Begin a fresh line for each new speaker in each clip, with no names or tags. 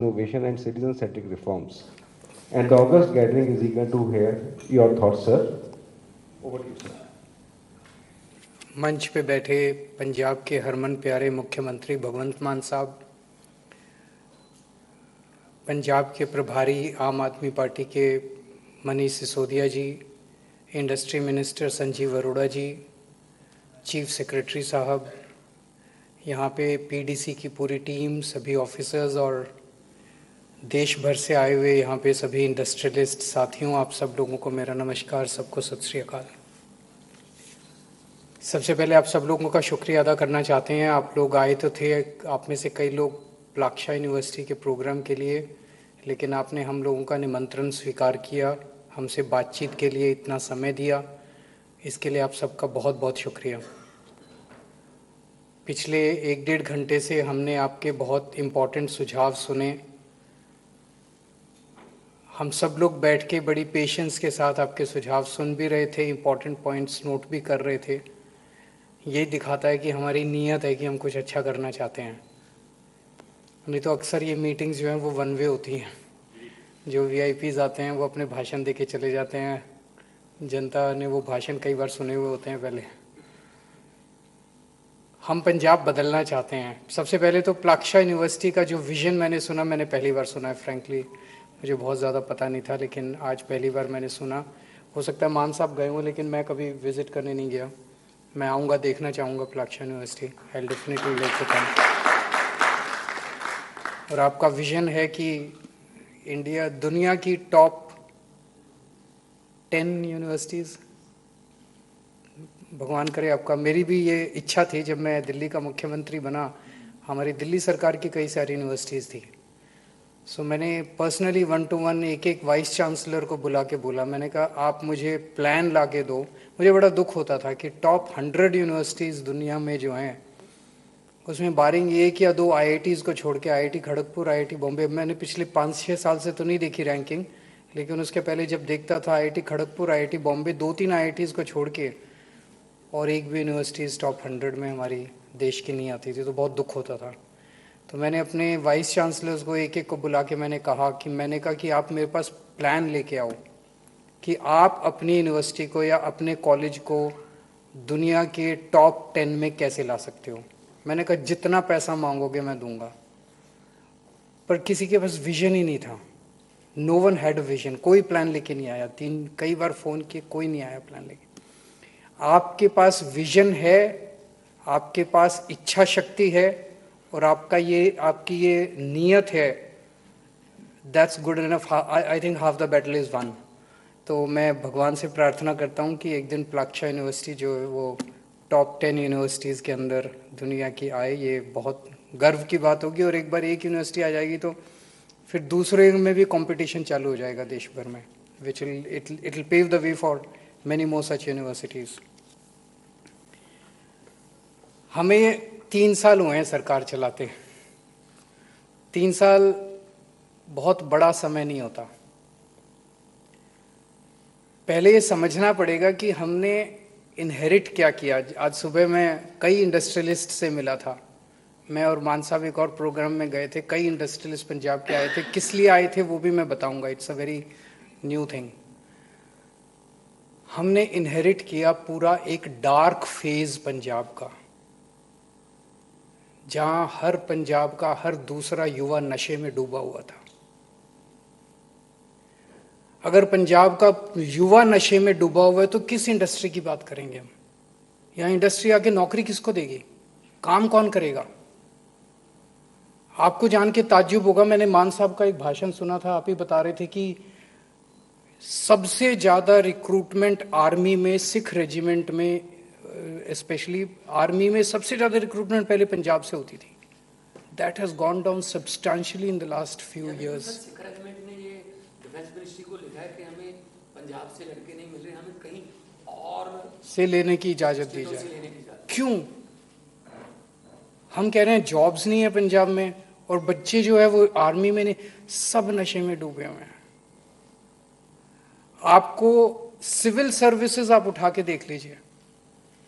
innovation and citizen-centric reforms. And the August gathering is eager to hear your thoughts, sir. Over to you, sir.
मंच पे बैठे पंजाब के हरमन प्यारे मुख्यमंत्री भगवंत मान साहब, पंजाब के प्रभारी आम आदमी पार्टी के मनीष सिसोदिया जी, इंडस्ट्री मिनिस्टर संजीव अरोड़ा जी, चीफ सेक्रेटरी साहब, यहाँ पे पीडीसी की पूरी टीम, सभी ऑफिसर्स और देश भर से आए हुए यहाँ पे सभी इंडस्ट्रियलिस्ट साथियों, आप सब लोगों को मेरा नमस्कार, सबको सत श्री अकाल। सबसे पहले आप सब लोगों का शुक्रिया अदा करना चाहते हैं। आप लोग आए तो थे, आप में से कई लोग प्लाक्शा यूनिवर्सिटी के प्रोग्राम के लिए, लेकिन आपने हम लोगों का निमंत्रण स्वीकार किया, हमसे बातचीत के लिए इतना समय दिया, इसके लिए आप सबका बहुत बहुत शुक्रिया। पिछले 1-1.5 घंटे से हमने आपके बहुत इम्पोर्टेंट सुझाव सुने। हम सब लोग बैठ के बड़ी पेशेंस के साथ आपके सुझाव सुन भी रहे थे, इम्पोर्टेंट पॉइंट्स नोट भी कर रहे थे। ये दिखाता है कि हमारी नीयत है कि हम कुछ अच्छा करना चाहते हैं। नहीं तो अक्सर ये मीटिंग्स जो हैं वो वन वे होती हैं, जो वीआईपीज़ आते हैं वो अपने भाषण दे के चले जाते हैं, जनता ने वो भाषण कई बार सुने हुए होते हैं पहले। हम पंजाब बदलना चाहते हैं। सबसे पहले तो प्लाक्शा यूनिवर्सिटी का जो विज़न मैंने सुना, मैंने पहली बार सुना है, फ्रैंकली मुझे बहुत ज़्यादा पता नहीं था, लेकिन आज पहली बार मैंने सुना। हो सकता है मान साहब गए हों, लेकिन मैं कभी विज़िट करने नहीं गया। मैं आऊँगा, देखना चाहूँगा Plaksha university. I will definitely like to come. और आपका विज़न है कि इंडिया दुनिया की टॉप 10 यूनिवर्सिटीज़, भगवान करे आपका। मेरी भी ये इच्छा थी, जब मैं दिल्ली का मुख्यमंत्री बना, हमारी दिल्ली सरकार की कई सारी यूनिवर्सिटीज़ थी। सो मैंने पर्सनली 1 to 1 एक वाइस चांसलर को बुला के बोला, मैंने कहा आप मुझे प्लान ला के दो। मुझे बड़ा दुख होता था कि टॉप 100 यूनिवर्सिटीज़ दुनिया में जो हैं, उसमें बारिंग 1 या 2 आईआईटीज़ को छोड़ के, आईआईटी खड़गपुर, आईआईटी बॉम्बे, मैंने पिछले 5-6 साल से तो नहीं देखी रैंकिंग, लेकिन उसके पहले जब देखता था IIT Kharagpur, IIT Bombay, 2-3 IITs को छोड़ के और एक भी यूनिवर्सिटीज़ टॉप 100 में हमारी देश की नहीं आती थी, तो बहुत दुख होता था। तो मैंने अपने वाइस चांसलर्स को एक को बुला के मैंने कहा कि आप मेरे पास प्लान लेके आओ कि आप अपनी यूनिवर्सिटी को या अपने कॉलेज को दुनिया के टॉप 10 में कैसे ला सकते हो। मैंने कहा जितना पैसा मांगोगे मैं दूंगा, पर किसी के पास विजन ही नहीं था। No one had a vision, कोई प्लान लेके नहीं आया। कई बार फ़ोन किए, कोई नहीं आया प्लान लेके। आपके पास विजन है, आपके पास इच्छा शक्ति है, और आपकी ये नीयत है, that's good enough. I think half the battle is one. तो मैं भगवान से प्रार्थना करता हूँ कि एक दिन प्लाक्शा यूनिवर्सिटी जो है वो टॉप 10 यूनिवर्सिटीज़ के अंदर दुनिया की आए। ये बहुत गर्व की बात होगी, और एक बार एक यूनिवर्सिटी आ जाएगी तो फिर दूसरे में भी कंपटीशन चालू हो जाएगा देश भर में, which it will pave the way for many more such universities. हमें 3 साल हुए हैं सरकार चलाते। 3 साल बहुत बड़ा समय नहीं होता। पहले ये समझना पड़ेगा कि हमने इनहेरिट क्या किया। आज सुबह मैं कई इंडस्ट्रियलिस्ट से मिला था, मैं और मान साहब एक और प्रोग्राम में गए थे। कई इंडस्ट्रियलिस्ट पंजाब के आए थे, किस लिए आए थे वो भी मैं बताऊंगा, it's a very new thing. हमने इनहेरिट किया पूरा एक डार्क फेज पंजाब का, जहां हर पंजाब का हर दूसरा युवा नशे में डूबा हुआ था। अगर पंजाब का युवा नशे में डूबा हुआ है तो किस इंडस्ट्री की बात करेंगे हम? यहाँ इंडस्ट्री आके नौकरी किसको देगी? काम कौन करेगा? आपको जान के ताज्जुब होगा, मैंने मान साहब का एक भाषण सुना था, आप ही बता रहे थे कि सबसे ज़्यादा रिक्रूटमेंट आर्मी में, सिख रेजिमेंट में स्पेशली आर्मी में सबसे ज़्यादा रिक्रूटमेंट पहले पंजाब से होती थी। That has gone down substantially in the last few years.
Sikh regiment ने ये डिफेंस मिनिस्ट्री को लिखा है कि हमें पंजाब से लड़के नहीं मिल रहे, हमें कहीं और
से लेने की इजाज़त दी
स्टेटों से
जाए।
लेने की इजाजत।
क्यों? हम कह रहे हैं जॉब्स नहीं है पंजाब में, और बच्चे जो है वो आर्मी में नहीं, सब नशे में डूबे हुए हैं। आपको सिविल सर्विसेज आप उठा के देख लीजिए,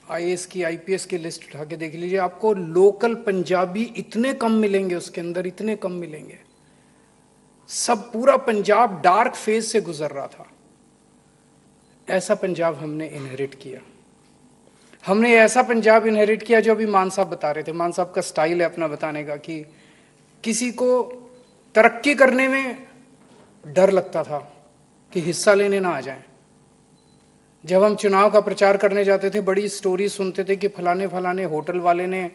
आईएएस की, आईपीएस की लिस्ट उठा के देख लीजिए, आपको लोकल पंजाबी इतने कम मिलेंगे, उसके अंदर इतने कम मिलेंगे। सब पूरा पंजाब डार्क फेज से गुजर रहा था। ऐसा पंजाब हमने इनहेरिट किया। हमने ऐसा पंजाब इनहेरिट किया जो अभी मान साहब बता रहे थे। मान साहब का स्टाइल है अपना बताने का कि किसी को तरक्की करने में डर लगता था कि हिस्सा लेने ना आ जाए। जब हम चुनाव का प्रचार करने जाते थे बड़ी स्टोरी सुनते थे कि फलाने फलाने होटल वाले ने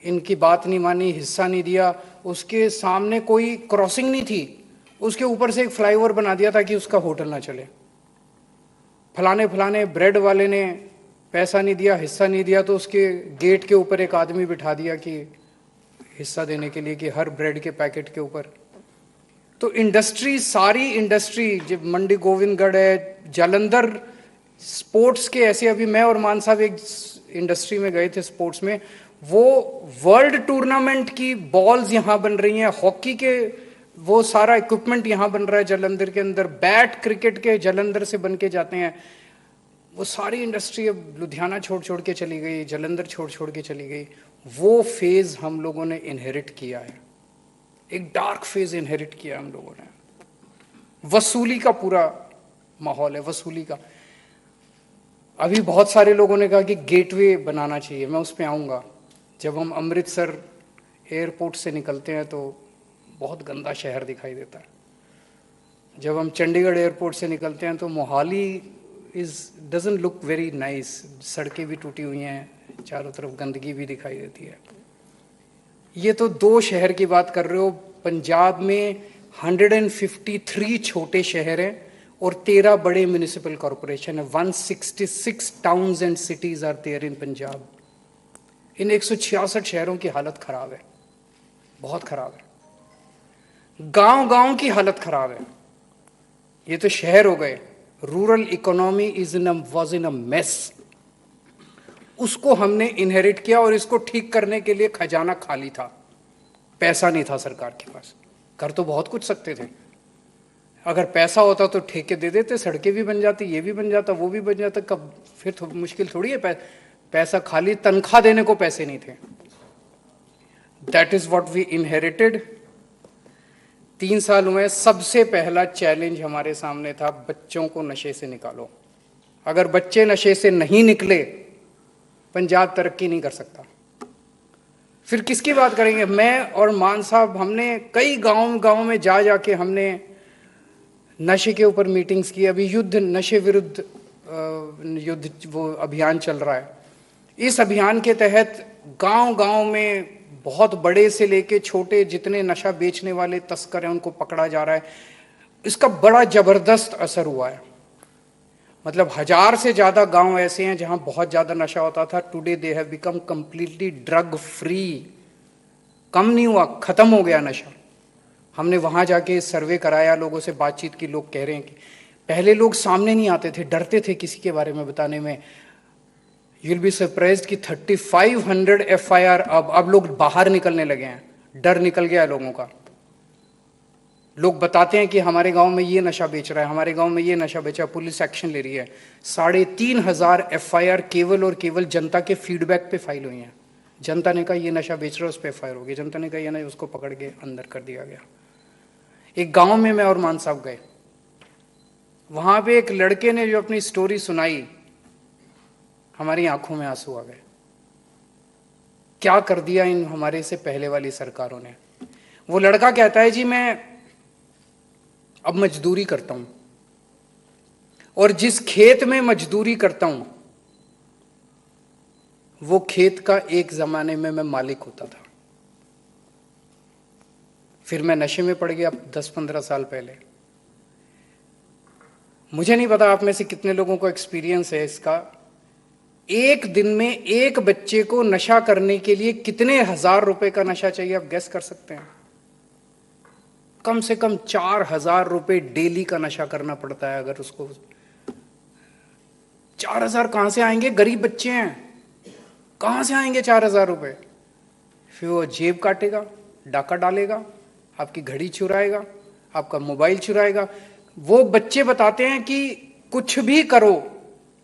इनकी बात नहीं मानी, हिस्सा नहीं दिया, उसके सामने कोई क्रॉसिंग नहीं थी, उसके ऊपर से एक फ्लाईओवर बना दिया ताकि उसका होटल ना चले। फलाने फलाने ब्रेड वाले ने पैसा नहीं दिया, हिस्सा नहीं दिया, तो उसके गेट के ऊपर एक आदमी बिठा दिया कि हिस्सा देने के लिए, कि हर ब्रेड के पैकेट के ऊपर। तो इंडस्ट्री, सारी इंडस्ट्री, जब मंडी गोविंदगढ़ है, जालंधर, स्पोर्ट्स के ऐसे, अभी मैं और मान साहब एक इंडस्ट्री में गए थे स्पोर्ट्स में, वो वर्ल्ड टूर्नामेंट की बॉल्स यहाँ बन रही हैं, हॉकी के वो सारा इक्विपमेंट यहाँ बन रहा है जालंधर के अंदर, बैट क्रिकेट के जालंधर से बन के जाते हैं। वो सारी इंडस्ट्री अब लुधियाना छोड़ छोड़ के चली गई, जालंधर छोड़ छोड़ के चली गई। वो फेज हम लोगों ने इनहेरिट किया है, एक डार्क फेज इनहेरिट किया हम लोगों ने। वसूली का पूरा माहौल है, वसूली का। अभी बहुत सारे लोगों ने कहा कि गेटवे बनाना चाहिए, मैं उस पर आऊँगा। जब हम अमृतसर एयरपोर्ट से निकलते हैं तो बहुत गंदा शहर दिखाई देता है। जब हम चंडीगढ़ एयरपोर्ट से निकलते हैं तो Mohali doesn't look very nice. सड़कें भी टूटी हुई हैं, चारों तरफ गंदगी भी दिखाई देती है। ये तो 2 शहर की बात कर रहे हो। पंजाब में 153 छोटे शहर हैं और 13 बड़े म्यूनिसिपल कॉरपोरेशन है। 166 towns and cities are there in Punjab. इन 166 शहरों की हालत खराब है, बहुत खराब है। गांव गांव की हालत खराब है। ये तो शहर हो गए। Rural economy was in a mess. उसको हमने इनहेरिट किया और इसको ठीक करने के लिए खजाना खाली था, पैसा नहीं था सरकार के पास। कर तो बहुत कुछ सकते थे, अगर पैसा होता तो ठेके दे देते, सड़कें भी बन जाती, ये भी बन जाता, वो भी बन जाता। कब फिर तो मुश्किल थोड़ी है, पैसा खाली, तनख्वाह देने को पैसे नहीं थे। That is what we inherited. 3 साल हुए, सबसे पहला चैलेंज हमारे सामने था, बच्चों को नशे से निकालो। अगर बच्चे नशे से नहीं निकले, पंजाब तरक्की नहीं कर सकता। फिर किसकी बात करेंगे? मैं और मान साहब, हमने कई गांव में जा जाके हमने नशे के ऊपर मीटिंग्स की। अभी युद्ध, नशे विरुद्ध युद्ध, वो अभियान चल रहा है। इस अभियान के तहत गांव में बहुत बड़े से लेके छोटे जितने नशा बेचने वाले तस्कर हैं उनको पकड़ा जा रहा है। इसका बड़ा जबरदस्त असर हुआ है। मतलब 1000 से ज्यादा गांव ऐसे हैं जहां बहुत ज्यादा नशा होता था। Today they have become completely drug free. कम नहीं हुआ, खत्म हो गया नशा। हमने वहां जाके सर्वे कराया, लोगों से बातचीत की। लोग कह रहे हैं कि पहले लोग सामने नहीं आते थे, डरते थे किसी के बारे में बताने में। यू विल बी सरप्राइज्ड कि 3500 FIR अब लोग बाहर निकलने लगे हैं, डर निकल गया है लोगों का। लोग बताते हैं कि हमारे गांव में ये नशा बेच रहा है, हमारे गांव में ये नशा बेचा, पुलिस एक्शन ले रही है। 3500 FIR केवल और केवल जनता के फीडबैक पे फाइल हुई हैं। जनता ने कहा ये नशा बेच रहा है, उस पर FIR हो गई। जनता ने कहा ये ना, उसको पकड़ के अंदर कर दिया गया। एक गांव में मैं और मान साहब गए, वहां पे एक लड़के ने जो अपनी स्टोरी सुनाई, हमारी आंखों में आंसू आ गए। क्या कर दिया इन हमारे से पहले वाली सरकारों ने। वो लड़का कहता है, जी मैं अब मजदूरी करता हूं, और जिस खेत में मजदूरी करता हूं वो खेत का एक जमाने में मैं मालिक होता था। फिर मैं नशे में पड़ गया 10-15 साल पहले। मुझे नहीं पता आप में से कितने लोगों को एक्सपीरियंस है इसका। एक दिन में एक बच्चे को नशा करने के लिए कितने 1000 रुपए का नशा चाहिए, आप गैस कर सकते हैं? कम से कम 4000 रुपए डेली का नशा करना पड़ता है। अगर उसको 4000 कहां से आएंगे? गरीब बच्चे हैं, कहां से आएंगे 4000 रुपए? फिर वो जेब काटेगा, डाका डालेगा, आपकी घड़ी चुराएगा, आपका मोबाइल चुराएगा। वो बच्चे बताते हैं कि कुछ भी करो।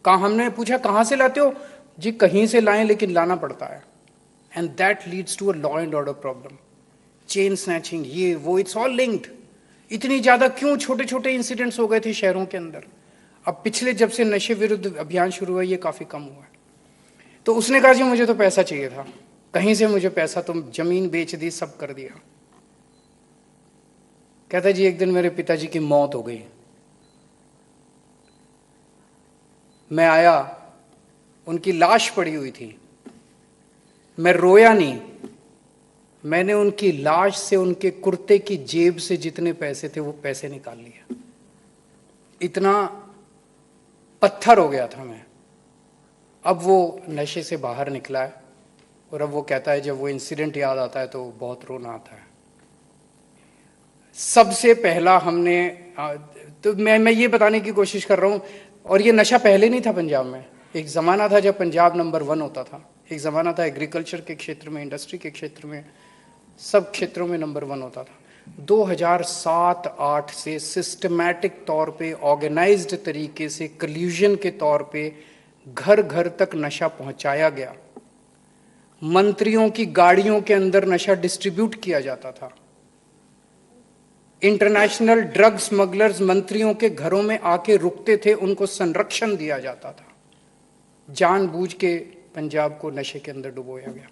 हमने पूछा कहां से लाते हो? जी कहीं से लाएं, लेकिन लाना पड़ता है। And that leads to a law and order problem. Chain snatching, ये वो, इट्स ऑल लिंक्ड। इतनी ज्यादा क्यों छोटे छोटे इंसिडेंट्स हो गए थे शहरों के अंदर? अब पिछले जब से नशे विरुद्ध अभियान शुरू हुआ ये काफी कम हुआ है। तो उसने कहा जी मुझे तो पैसा चाहिए था, कहीं से मुझे पैसा, तुम जमीन बेच दी, सब कर दिया। कहता जी एक दिन मेरे पिताजी की मौत हो गई, मैं आया, उनकी लाश पड़ी हुई थी, मैं रोया नहीं, मैंने उनकी लाश से उनके कुर्ते की जेब से जितने पैसे थे वो पैसे निकाल लिए। इतना पत्थर हो गया था मैं। अब वो नशे से बाहर निकला है और अब वो कहता है जब वो इंसिडेंट याद आता है तो बहुत रोना आता है। सबसे पहला हमने तो मैं ये बताने की कोशिश कर रहा हूं, और ये नशा पहले नहीं था पंजाब में। एक ज़माना था जब पंजाब नंबर 1 होता था, एक ज़माना था एग्रीकल्चर के क्षेत्र में, इंडस्ट्री के क्षेत्र में, सब क्षेत्रों में नंबर 1 होता था। 2007-8 से सिस्टमैटिक तौर पे, ऑर्गेनाइज्ड तरीके से, कल्यूजन के तौर पे घर घर तक नशा पहुंचाया गया। मंत्रियों की गाड़ियों के अंदर नशा डिस्ट्रीब्यूट किया जाता था। इंटरनेशनल ड्रग स्मगलर्स मंत्रियों के घरों में आके रुकते थे, उनको संरक्षण दिया जाता था। जानबूझ के पंजाब को नशे के अंदर डुबोया गया।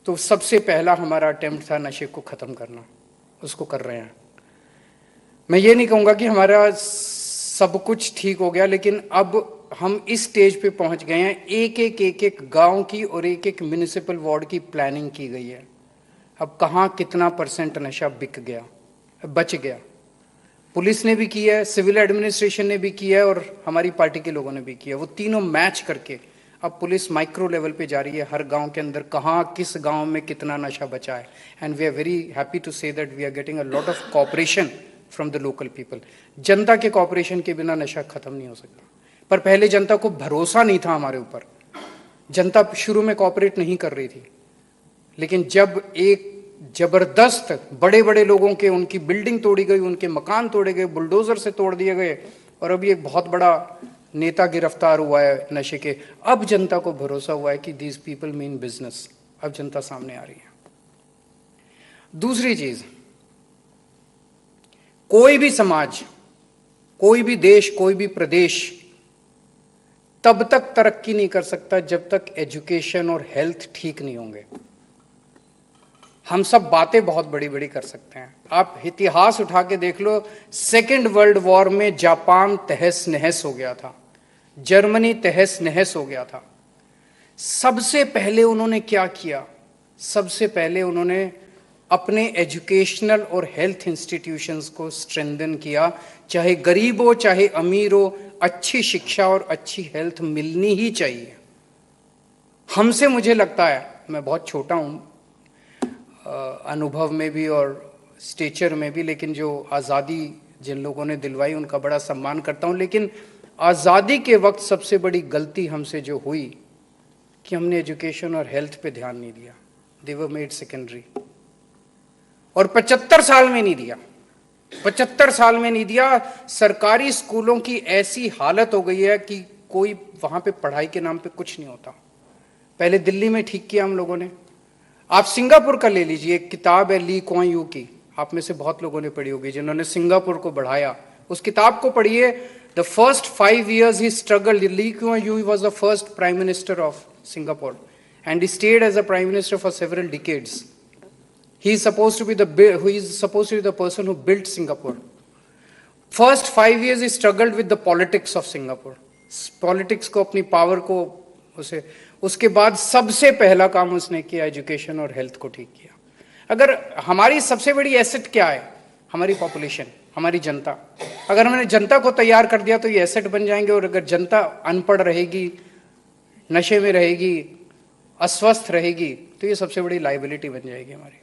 तो सबसे पहला हमारा अटेम्प्ट था नशे को खत्म करना, उसको कर रहे हैं। मैं ये नहीं कहूँगा कि हमारा सब कुछ ठीक हो गया, लेकिन अब हम इस स्टेज पे पहुंच गए हैं, एक गांव की और एक म्युनिसिपल वार्ड की प्लानिंग की गई है। अब कहाँ कितना % नशा बिक गया, बच गया। पुलिस ने भी किया है, सिविल एडमिनिस्ट्रेशन ने भी किया है और हमारी पार्टी के लोगों ने भी किया। वो तीनों मैच करके अब पुलिस माइक्रो लेवल पे जा रही है, हर गांव के अंदर कहाँ किस गांव में कितना नशा बचा है। And we are very happy to say that we are getting a lot of cooperation from the local people. जनता के कोऑपरेशन के बिना नशा खत्म नहीं हो सकता। पर पहले जनता को भरोसा नहीं था हमारे ऊपर, जनता शुरू में कोऑपरेट नहीं कर रही थी। लेकिन जब एक जबरदस्त बड़े बड़े लोगों के, उनकी बिल्डिंग तोड़ी गई, उनके मकान तोड़े गए, बुलडोजर से तोड़ दिए गए, और अभी एक बहुत बड़ा नेता गिरफ्तार हुआ है नशे के, अब जनता को भरोसा हुआ है कि दीज पीपल मीन बिजनेस। अब जनता सामने आ रही है। दूसरी चीज, कोई भी समाज, कोई भी देश, कोई भी प्रदेश तब तक तरक्की नहीं कर सकता जब तक एजुकेशन और हेल्थ ठीक नहीं होंगे। हम सब बातें बहुत बड़ी बड़ी कर सकते हैं, आप इतिहास उठा के देख लो, सेकेंड वर्ल्ड वॉर में जापान तहस नहस हो गया था, जर्मनी तहस नहस हो गया था। सबसे पहले उन्होंने क्या किया? सबसे पहले उन्होंने अपने एजुकेशनल और हेल्थ इंस्टीट्यूशंस को स्ट्रेंथन किया। चाहे गरीब हो चाहे अमीर हो, अच्छी शिक्षा और अच्छी हेल्थ मिलनी ही चाहिए। हमसे, मुझे लगता है, मैं बहुत छोटा हूं अनुभव में भी और स्टेचर में भी, लेकिन जो आज़ादी जिन लोगों ने दिलवाई उनका बड़ा सम्मान करता हूं। लेकिन आज़ादी के वक्त सबसे बड़ी गलती हमसे जो हुई कि हमने एजुकेशन और हेल्थ पे ध्यान नहीं दिया। दे वर मेड सेकेंडरी। और 75 साल में नहीं दिया, 75 साल में नहीं दिया। सरकारी स्कूलों की ऐसी हालत हो गई है कि कोई वहां पे पढ़ाई के नाम पे कुछ नहीं होता। पहले दिल्ली में ठीक किया हम लोगों ने। आप सिंगापुर का ले लीजिए, एक किताब है ली कुआन यू की, आप में से बहुत लोगों ने पढ़ी होगी जिन्होंने सिंगापुर को बढ़ाया। उस किताब को पढ़िए। The first 5 years he struggled. Lee Kuan Yew was the first prime minister of Singapore and he stayed as a prime minister for several decades. He is supposed to be the person who built Singapore. First 5 years he struggled with the politics of Singapore. Politics को, अपनी power को, उसके बाद सबसे पहला काम उसने किया एजुकेशन और हेल्थ को ठीक किया। अगर हमारी सबसे बड़ी एसेट क्या है? हमारी पॉपुलेशन, हमारी जनता। अगर हमने जनता को तैयार कर दिया तो ये एसेट बन जाएंगे। और अगर जनता अनपढ़ रहेगी, नशे में रहेगी, अस्वस्थ रहेगी, तो ये सबसे बड़ी लाइबिलिटी बन जाएगी हमारी।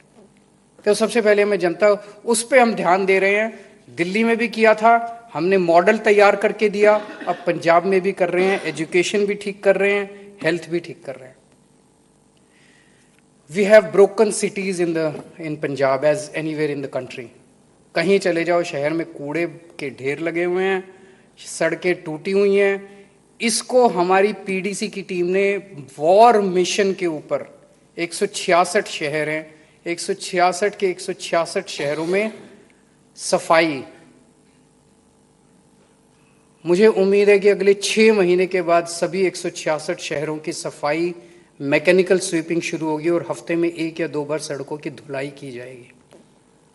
तो सबसे पहले हमें जनता, उस पर हम ध्यान दे रहे हैं। दिल्ली में भी किया था हमने, मॉडल तैयार करके दिया, अब पंजाब में भी कर रहे हैं। एजुकेशन भी ठीक कर रहे हैं, हेल्थ भी ठीक कर रहे हैं। We have broken cities in Punjab as anywhere in the country. कहीं चले जाओ, शहर में कूड़े के ढेर लगे हुए हैं, सड़कें टूटी हुई हैं। इसको हमारी पीडीसी की टीम ने वॉर मिशन के ऊपर, 166 शहर हैं, 166 के 166 शहरों में सफाई, मुझे उम्मीद है कि अगले 6 महीने के बाद सभी 166 शहरों की सफाई मैकेनिकल स्वीपिंग शुरू होगी और हफ्ते में 1 या 2 बार सड़कों की धुलाई की जाएगी।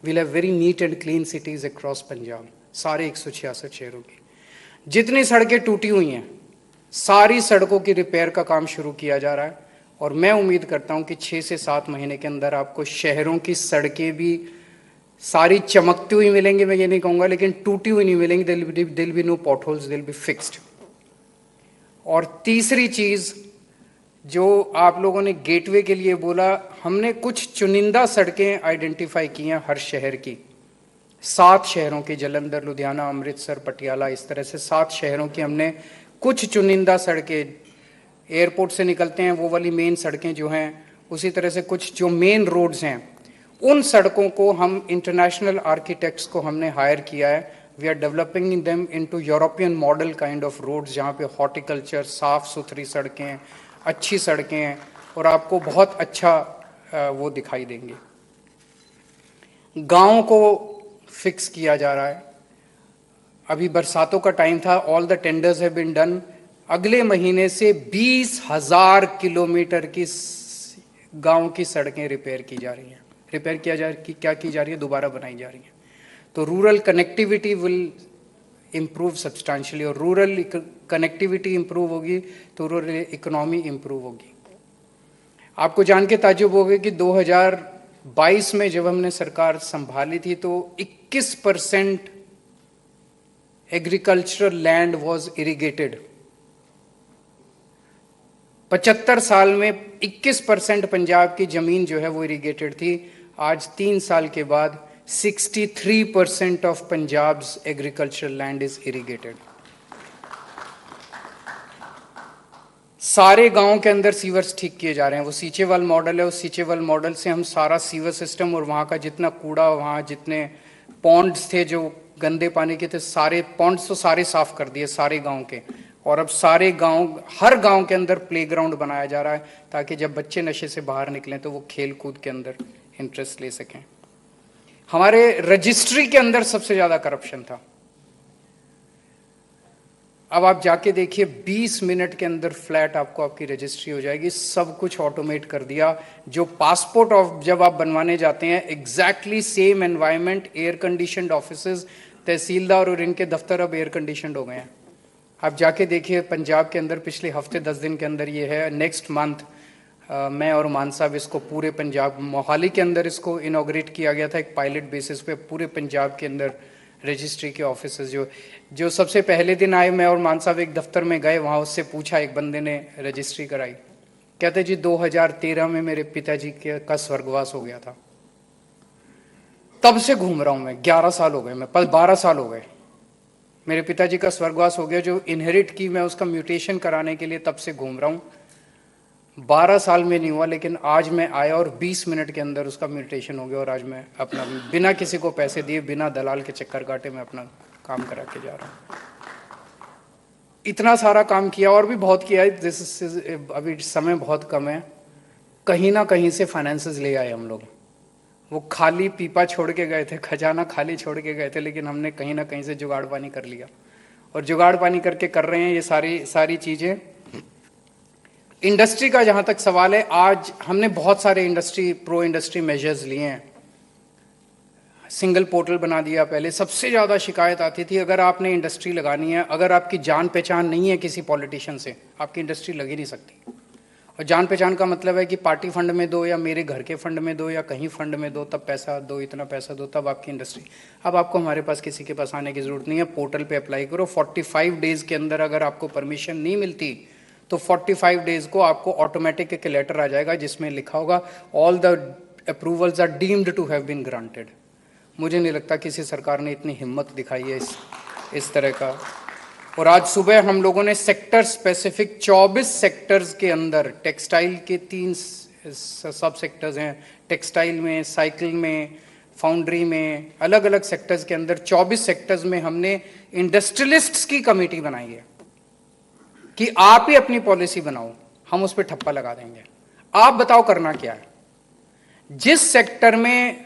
Will have very neat and clean cities across Punjab, सारे 166 शहरों की। जितनी सड़कें टूटी हुई हैं, सारी सड़कों की रिपेयर का काम शुरू किया जा रहा है और मैं उम्मीद करता हूं कि 6 से 7 महीने के अंदर आपको शहरों की सड़कें भी सारी चमकती हुई मिलेंगी, मैं ये नहीं कहूँगा, लेकिन टूटी हुई नहीं मिलेंगी। दिल बी नो पॉट होल्स, दिल बी फिक्स्ड। और तीसरी चीज़ जो आप लोगों ने गेटवे के लिए बोला, हमने कुछ चुनिंदा सड़कें आइडेंटिफाई की हैं हर शहर की, 7 शहरों की, जलंधर, लुधियाना, अमृतसर, पटियाला, इस तरह से 7 शहरों की हमने कुछ चुनिंदा सड़कें, एयरपोर्ट से निकलते हैं वो वाली मेन सड़कें जो हैं, उसी तरह से कुछ जो मेन रोड्स हैं, उन सड़कों को हम इंटरनेशनल आर्किटेक्ट्स को हमने हायर किया है। We are developing them into European model kind of roads, जहाँ पे हॉर्टिकल्चर, साफ सुथरी सड़कें, अच्छी सड़कें हैं और आपको बहुत अच्छा वो दिखाई देंगे। गाँव को फिक्स किया जा रहा है। अभी बरसातों का टाइम था, all the tenders have been done. अगले महीने से 20,000 किलोमीटर की गांव की सड़कें रिपेयर की जा रही हैं। रिपेयर क्या की जा रही है, दोबारा बनाई जा रही हैं। तो rural connectivity will improve substantially, और रूरल कनेक्टिविटी इम्प्रूव होगी तो रूरल इकोनॉमी इम्प्रूव होगी। आपको जान के ताज्जुब होगा कि 2022 में जब हमने सरकार संभाली थी तो 21% एग्रीकल्चरल लैंड वॉज इरिगेटेड। 75 साल में 21% पंजाब की जमीन जो है वो इरिगेटेड थी। आज 3 साल के बाद 63% of Punjab's agricultural land is irrigated. सारे गांव के अंदर सीवर्स ठीक किए जा रहे हैं। वो सीचेवाल मॉडल है, उस सीचेवाल मॉडल से हम सारा सीवर सिस्टम और वहाँ का जितना कूड़ा, वहाँ जितने पॉन्ड्स थे जो गंदे पानी के थे, सारे पॉन्ड्स तो सारे साफ कर दिए सारे गांव के। और अब सारे गांव, हर गांव के अंदर प्लेग्राउंड बनाया जा रहा है ताकि जब बच्चे नशे से बाहर निकलें तो वो खेल कूद के अंदर इंटरेस्ट ले सकें। हमारे रजिस्ट्री के अंदर सबसे ज़्यादा करप्शन था। अब आप जाके देखिए, 20 मिनट के अंदर फ्लैट आपको आपकी रजिस्ट्री हो जाएगी। सब कुछ ऑटोमेट कर दिया। जो पासपोर्ट ऑफ जब आप बनवाने जाते हैं, exactly same environment, air conditioned offices, tehsildar और इनके दफ्तर अब एयर कंडीशनड हो गए हैं। आप जाके देखिए पंजाब के अंदर पिछले हफ्ते 10 दिन के अंदर ये है। नेक्स्ट मंथ मैं और मान साहब इसको पूरे पंजाब, मोहाली के अंदर इसको इनॉग्रेट किया गया था एक पायलट बेसिस पे। पूरे पंजाब के अंदर रजिस्ट्री के ऑफिसेज जो सबसे पहले दिन आए, मैं और मान साहब एक दफ्तर में गए, वहाँ उससे पूछा, एक बंदे ने रजिस्ट्री कराई, कहते जी 2013 में मेरे पिताजी का स्वर्गवास हो गया था, तब से घूम रहा हूँ मैं, 11 साल हो गए, मैं 12 साल हो गए, मेरे पिताजी का स्वर्गवास हो गया, जो इनहेरिट की मैं उसका म्यूटेशन कराने के लिए तब से घूम रहा हूँ। 12 साल में नहीं हुआ, लेकिन आज मैं आया और 20 मिनट के अंदर उसका म्यूटेशन हो गया और आज मैं अपना बिना किसी को पैसे दिए, बिना दलाल के चक्कर काटे, मैं अपना काम करा के जा रहा हूँ। इतना सारा काम किया और भी बहुत किया है। अभी समय बहुत कम है। कहीं ना कहीं से फाइनेंसेस ले आए हम लोग। वो खाली पीपा छोड़ के गए थे, खजाना खाली छोड़ के गए थे, लेकिन हमने कहीं ना कहीं से जुगाड़ पानी कर लिया और जुगाड़ पानी करके कर रहे हैं ये सारी चीज़ें। इंडस्ट्री का जहाँ तक सवाल है, आज हमने बहुत सारे प्रो इंडस्ट्री मेजर्स लिए हैं। सिंगल पोर्टल बना दिया। पहले सबसे ज़्यादा शिकायत आती थी, अगर आपने इंडस्ट्री लगानी है, अगर आपकी जान पहचान नहीं है किसी पॉलिटिशियन से, आपकी इंडस्ट्री लग ही नहीं सकती। और जान पहचान का मतलब है कि पार्टी फंड में दो या मेरे घर के फंड में दो या कहीं फंड में दो, तब पैसा दो, इतना पैसा दो, तब आपकी इंडस्ट्री। अब आपको हमारे पास किसी के पास आने की ज़रूरत नहीं है, पोर्टल पे अप्लाई करो। 45 डेज़ के अंदर अगर आपको परमिशन नहीं मिलती तो 45 डेज़ को आपको ऑटोमेटिक एक लेटर आ जाएगा जिसमें लिखा होगा all the approvals are deemed to have been granted. मुझे नहीं लगता किसी सरकार ने इतनी हिम्मत दिखाई है इस तरह का। और आज सुबह हम लोगों ने सेक्टर स्पेसिफिक 24 सेक्टर्स के अंदर, टेक्सटाइल के 3 सब सेक्टर्स हैं, टेक्सटाइल में, साइकिल में, फाउंड्री में, अलग अलग सेक्टर्स के अंदर 24 सेक्टर्स में हमने इंडस्ट्रियलिस्ट्स की कमेटी बनाई है कि आप ही अपनी पॉलिसी बनाओ, हम उस पर ठप्पा लगा देंगे। आप बताओ करना क्या है। जिस सेक्टर में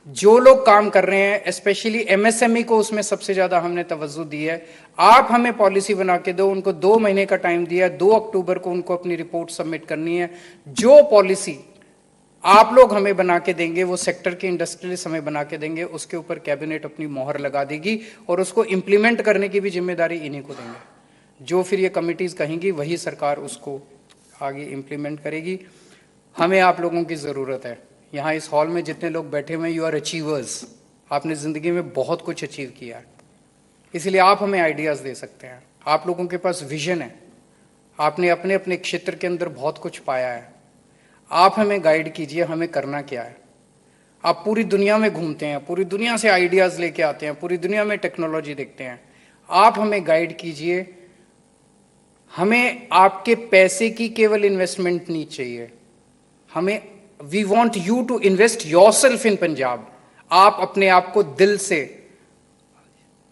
जो लोग काम कर रहे हैं, स्पेशली एमएसएमई को उसमें सबसे ज्यादा हमने तवज्जो दी है। आप हमें पॉलिसी बना के दो, उनको 2 महीने का टाइम दिया, 2 अक्टूबर को उनको अपनी रिपोर्ट सबमिट करनी है। जो पॉलिसी आप लोग हमें बना के देंगे, वो सेक्टर के इंडस्ट्रियलिस्ट हमें बना के देंगे, उसके ऊपर कैबिनेट अपनी मोहर लगा देगी और उसको इंप्लीमेंट करने की भी जिम्मेदारी इन्हीं को देंगे। जो फिर ये कमिटीज कहेंगी वही सरकार उसको आगे इंप्लीमेंट करेगी। हमें आप लोगों की ज़रूरत है। यहाँ इस हॉल में जितने लोग बैठे हुए हैं, यू आर अचीवर्स, आपने ज़िंदगी में बहुत कुछ अचीव किया है, इसलिए आप हमें आइडियाज़ दे सकते हैं। आप लोगों के पास विजन है, आपने अपने अपने क्षेत्र के अंदर बहुत कुछ पाया है। आप हमें गाइड कीजिए, हमें करना क्या है। आप पूरी दुनिया में घूमते हैं, पूरी दुनिया से आइडियाज़ लेके आते हैं, पूरी दुनिया में टेक्नोलॉजी देखते हैं। आप हमें गाइड कीजिए। हमें आपके पैसे की केवल इन्वेस्टमेंट नहीं चाहिए, हमें we want you to invest yourself in Punjab. आप अपने आप को दिल से,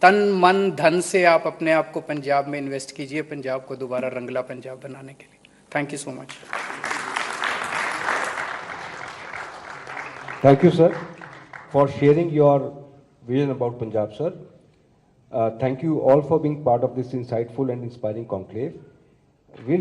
तन मन धन से आप अपने आप को पंजाब में इन्वेस्ट कीजिए, पंजाब को दोबारा रंगला पंजाब बनाने के लिए। Thank you so much.
Thank you, sir, for sharing your vision about Punjab, sir. Thank you all for being part of this insightful and inspiring conclave. We'll